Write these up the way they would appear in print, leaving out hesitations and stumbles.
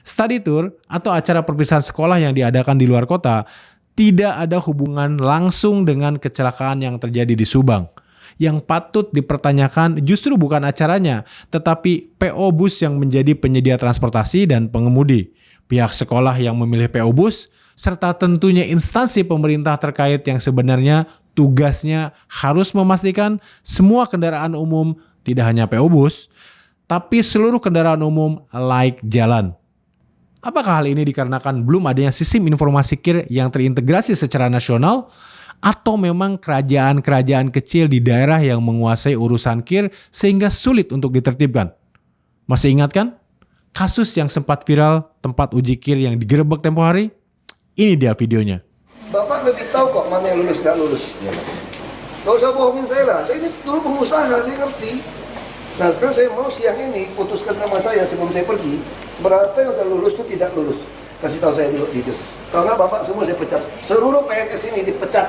Study tour atau acara perpisahan sekolah yang diadakan di luar kota tidak ada hubungan langsung dengan kecelakaan yang terjadi di Subang. Yang patut dipertanyakan justru bukan acaranya, tetapi PO bus yang menjadi penyedia transportasi dan pengemudi, pihak sekolah yang memilih PO bus, serta tentunya instansi pemerintah terkait yang sebenarnya tugasnya harus memastikan semua kendaraan umum, tidak hanya PO bus, tapi seluruh kendaraan umum layak jalan. Apakah hal ini dikarenakan belum adanya sistem informasi KIR yang terintegrasi secara nasional, atau memang kerajaan-kerajaan kecil di daerah yang menguasai urusan KIR sehingga sulit untuk ditertibkan? Masih ingat kan? Kasus yang sempat viral tempat uji KIR yang digerebek tempo hari? Ini dia videonya. Bapak lebih tahu kok mana yang lulus nggak lulus. Gak usah bohongin saya lah. Saya ini dulu pengusaha, saya ngerti. Nah sekarang saya mau siang ini putuskan sama saya sebelum saya pergi, berapa yang udah lulus itu tidak lulus. Kasih tahu saya dulu di itu. Kalau nggak bapak semua saya pecat. Seluruh PNS ini dipecat.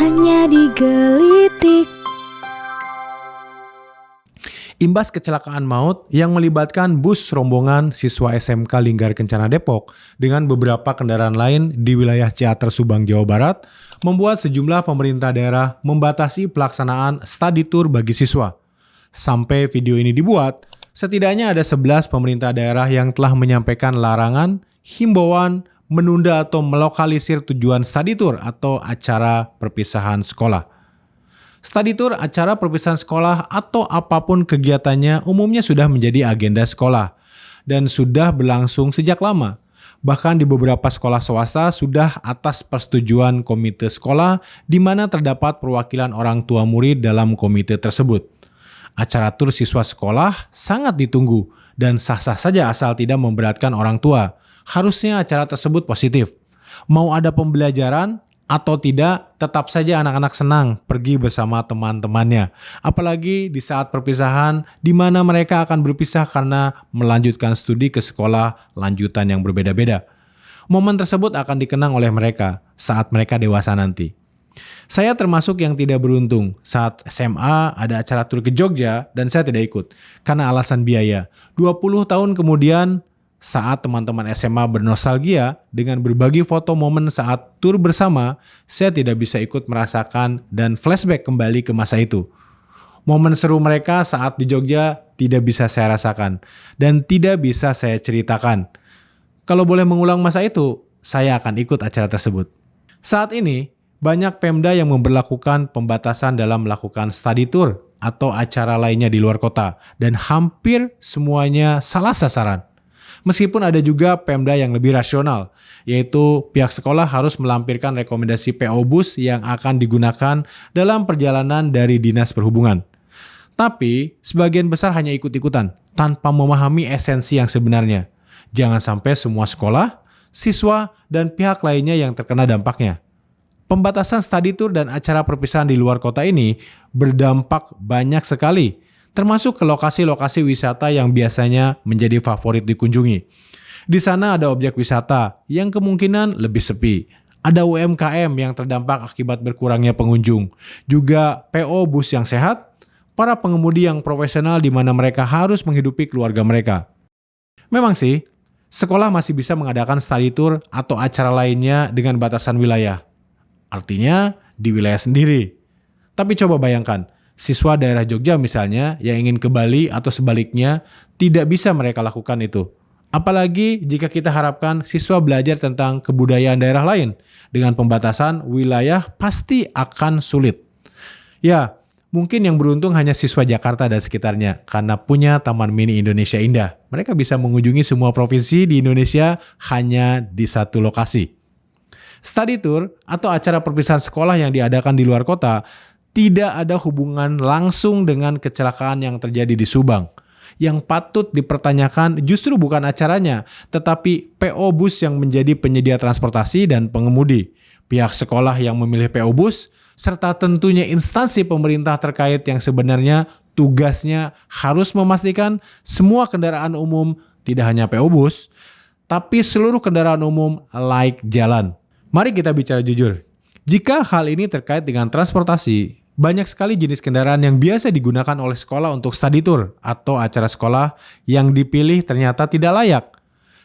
Hanya digelitik. Imbas kecelakaan maut yang melibatkan bus rombongan siswa SMK Linggar Kencana Depok dengan beberapa kendaraan lain di wilayah Ciater Subang, Jawa Barat, membuat sejumlah pemerintah daerah membatasi pelaksanaan study tour bagi siswa. Sampai video ini dibuat, setidaknya ada 11 pemerintah daerah yang telah menyampaikan larangan, himbauan, menunda atau melokalisir tujuan study tour atau acara perpisahan sekolah. Study tour, acara perpisahan sekolah, atau apapun kegiatannya umumnya sudah menjadi agenda sekolah dan sudah berlangsung sejak lama. Bahkan di beberapa sekolah swasta sudah atas persetujuan komite sekolah di mana terdapat perwakilan orang tua murid dalam komite tersebut. Acara tur siswa sekolah sangat ditunggu dan sah-sah saja asal tidak memberatkan orang tua. Harusnya acara tersebut positif. Mau ada pembelajaran atau tidak, tetap saja anak-anak senang pergi bersama teman-temannya. Apalagi di saat perpisahan, di mana mereka akan berpisah karena melanjutkan studi ke sekolah lanjutan yang berbeda-beda. Momen tersebut akan dikenang oleh mereka saat mereka dewasa nanti. Saya termasuk yang tidak beruntung saat SMA ada acara tur ke Jogja dan saya tidak ikut karena alasan biaya. 20 tahun kemudian, saat teman-teman SMA bernostalgia dengan berbagi foto momen saat tur bersama, saya tidak bisa ikut merasakan dan flashback kembali ke masa itu. Momen seru mereka saat di Jogja tidak bisa saya rasakan dan tidak bisa saya ceritakan. Kalau boleh mengulang masa itu, saya akan ikut acara tersebut. Saat ini, banyak Pemda yang memberlakukan pembatasan dalam melakukan study tour atau acara lainnya di luar kota dan hampir semuanya salah sasaran. Meskipun ada juga Pemda yang lebih rasional, yaitu pihak sekolah harus melampirkan rekomendasi PO bus yang akan digunakan dalam perjalanan dari Dinas Perhubungan. Tapi, sebagian besar hanya ikut-ikutan, tanpa memahami esensi yang sebenarnya. Jangan sampai semua sekolah, siswa, dan pihak lainnya yang terkena dampaknya. Pembatasan study tour dan acara perpisahan di luar kota ini berdampak banyak sekali, termasuk ke lokasi-lokasi wisata yang biasanya menjadi favorit dikunjungi. Di sana ada objek wisata yang kemungkinan lebih sepi. Ada UMKM yang terdampak akibat berkurangnya pengunjung. Juga PO bus yang sehat, para pengemudi yang profesional di mana mereka harus menghidupi keluarga mereka. Memang sih, sekolah masih bisa mengadakan study tour atau acara lainnya dengan batasan wilayah. Artinya di wilayah sendiri. Tapi coba bayangkan, siswa daerah Jogja misalnya yang ingin ke Bali atau sebaliknya tidak bisa mereka lakukan itu. Apalagi jika kita harapkan siswa belajar tentang kebudayaan daerah lain. Dengan pembatasan wilayah pasti akan sulit. Ya, mungkin yang beruntung hanya siswa Jakarta dan sekitarnya karena punya Taman Mini Indonesia Indah. Mereka bisa mengunjungi semua provinsi di Indonesia hanya di satu lokasi. Study tour atau acara perpisahan sekolah yang diadakan di luar kota tidak ada hubungan langsung dengan kecelakaan yang terjadi di Subang. Yang patut dipertanyakan justru bukan acaranya, tetapi PO bus yang menjadi penyedia transportasi dan pengemudi, pihak sekolah yang memilih PO bus, serta tentunya instansi pemerintah terkait yang sebenarnya tugasnya harus memastikan semua kendaraan umum, tidak hanya PO bus, tapi seluruh kendaraan umum layak jalan. Mari kita bicara jujur. Jika hal ini terkait dengan transportasi, Banyak sekali jenis kendaraan yang biasa digunakan oleh sekolah untuk study tour atau acara sekolah yang dipilih ternyata tidak layak.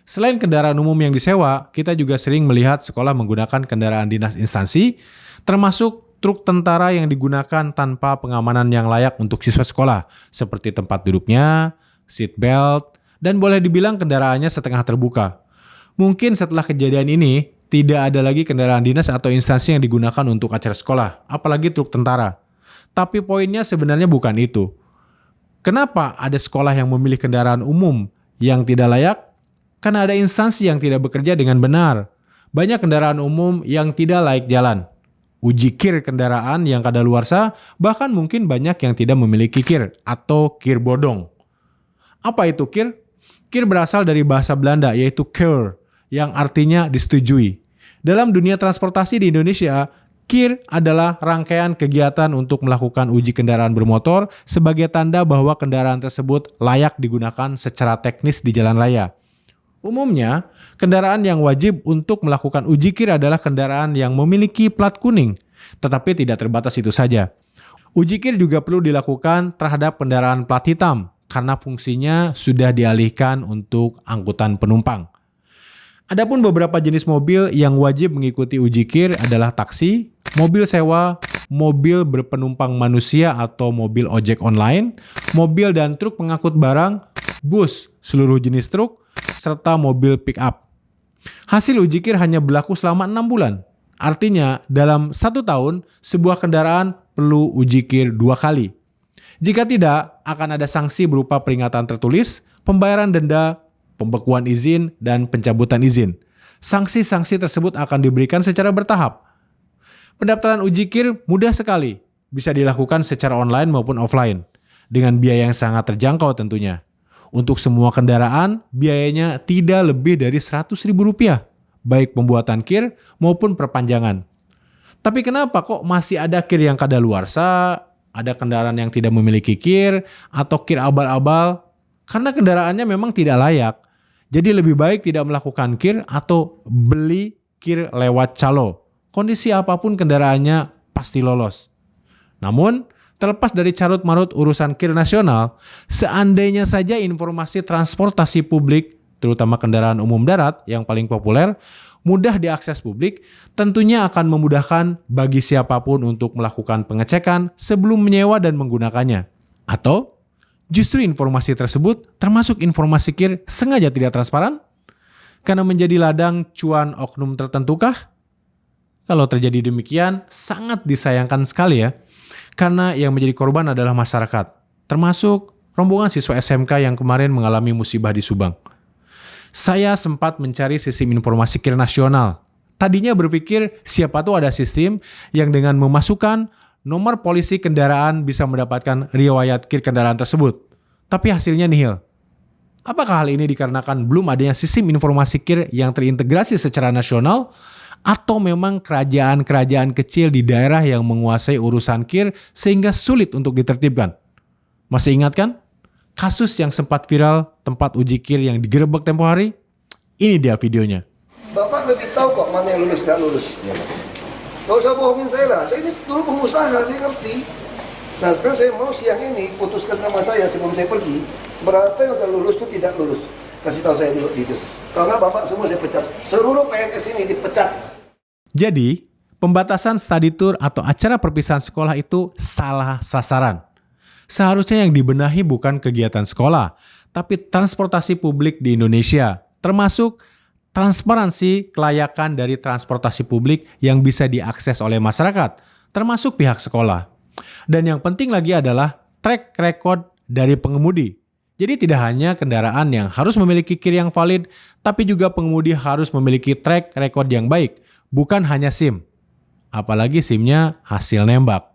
Selain kendaraan umum yang disewa, kita juga sering melihat sekolah menggunakan kendaraan dinas instansi, termasuk truk tentara yang digunakan tanpa pengamanan yang layak untuk siswa sekolah, seperti tempat duduknya, seat belt, dan boleh dibilang kendaraannya setengah terbuka. Mungkin setelah kejadian ini, tidak ada lagi kendaraan dinas atau instansi yang digunakan untuk acara sekolah, apalagi truk tentara. Tapi poinnya sebenarnya bukan itu. Kenapa ada sekolah yang memilih kendaraan umum yang tidak layak? Karena ada instansi yang tidak bekerja dengan benar. Banyak kendaraan umum yang tidak layak jalan. Uji kir kendaraan yang kadaluarsa, bahkan mungkin banyak yang tidak memiliki kir atau kir bodong. Apa itu kir? Kir berasal dari bahasa Belanda yaitu keur, yang artinya disetujui. Dalam dunia transportasi di Indonesia, KIR adalah rangkaian kegiatan untuk melakukan uji kendaraan bermotor sebagai tanda bahwa kendaraan tersebut layak digunakan secara teknis di jalan raya. Umumnya, kendaraan yang wajib untuk melakukan uji KIR adalah kendaraan yang memiliki plat kuning, tetapi tidak terbatas itu saja. Uji KIR juga perlu dilakukan terhadap kendaraan plat hitam karena fungsinya sudah dialihkan untuk angkutan penumpang. Adapun beberapa jenis mobil yang wajib mengikuti uji KIR adalah taksi, mobil sewa, mobil berpenumpang manusia atau mobil ojek online, mobil dan truk pengangkut barang, bus, seluruh jenis truk, serta mobil pick-up. Hasil uji KIR hanya berlaku selama 6 bulan. Artinya, dalam 1 tahun, sebuah kendaraan perlu uji KIR 2 kali. Jika tidak, akan ada sanksi berupa peringatan tertulis, pembayaran denda, pembekuan izin, dan pencabutan izin. Sanksi-sanksi tersebut akan diberikan secara bertahap. Pendaftaran uji KIR mudah sekali, bisa dilakukan secara online maupun offline, dengan biaya yang sangat terjangkau tentunya. Untuk semua kendaraan, biayanya tidak lebih dari Rp100.000, baik pembuatan KIR maupun perpanjangan. Tapi kenapa kok masih ada KIR yang kadaluarsa, ada kendaraan yang tidak memiliki KIR, atau KIR abal-abal? Karena kendaraannya memang tidak layak. Jadi lebih baik tidak melakukan KIR atau beli KIR lewat calo. Kondisi apapun kendaraannya pasti lolos. Namun, terlepas dari carut-marut urusan KIR nasional, seandainya saja informasi transportasi publik, terutama kendaraan umum darat yang paling populer, mudah diakses publik, tentunya akan memudahkan bagi siapapun untuk melakukan pengecekan sebelum menyewa dan menggunakannya. Atau justru informasi tersebut, termasuk informasi KIR, sengaja tidak transparan? Karena menjadi ladang cuan oknum tertentukah? Kalau terjadi demikian, sangat disayangkan sekali ya. Karena yang menjadi korban adalah masyarakat, termasuk rombongan siswa SMK yang kemarin mengalami musibah di Subang. Saya sempat mencari sistem informasi KIR nasional. Tadinya berpikir siapa tuh ada sistem yang dengan memasukkan nomor polisi kendaraan bisa mendapatkan riwayat KIR kendaraan tersebut. Tapi hasilnya nihil. Apakah hal ini dikarenakan belum adanya sistem informasi KIR yang terintegrasi secara nasional? Atau memang kerajaan-kerajaan kecil di daerah yang menguasai urusan KIR sehingga sulit untuk ditertibkan? Masih ingat kan? Kasus yang sempat viral tempat uji KIR yang digerebek tempo hari? Ini dia videonya. Bapak lebih tahu kok mana yang lulus nggak lulus. Gak usah bohongin saya lah. Saya ini dulu pengusaha, saya ngerti. Nah sekarang saya mau siang ini putuskan sama saya sebelum saya pergi, berapa yang udah lulus itu tidak lulus. Kasih tahu saya dulu gitu. Kalau nggak Bapak semua saya pecat. Seluruh PNS ini dipecat. Jadi, pembatasan study tour atau acara perpisahan sekolah itu salah sasaran. Seharusnya yang dibenahi bukan kegiatan sekolah, tapi transportasi publik di Indonesia, termasuk transparansi kelayakan dari transportasi publik yang bisa diakses oleh masyarakat, termasuk pihak sekolah. Dan yang penting lagi adalah track record dari pengemudi. Jadi tidak hanya kendaraan yang harus memiliki KIR yang valid, tapi juga pengemudi harus memiliki track record yang baik, bukan hanya SIM. Apalagi SIM-nya hasil nembak.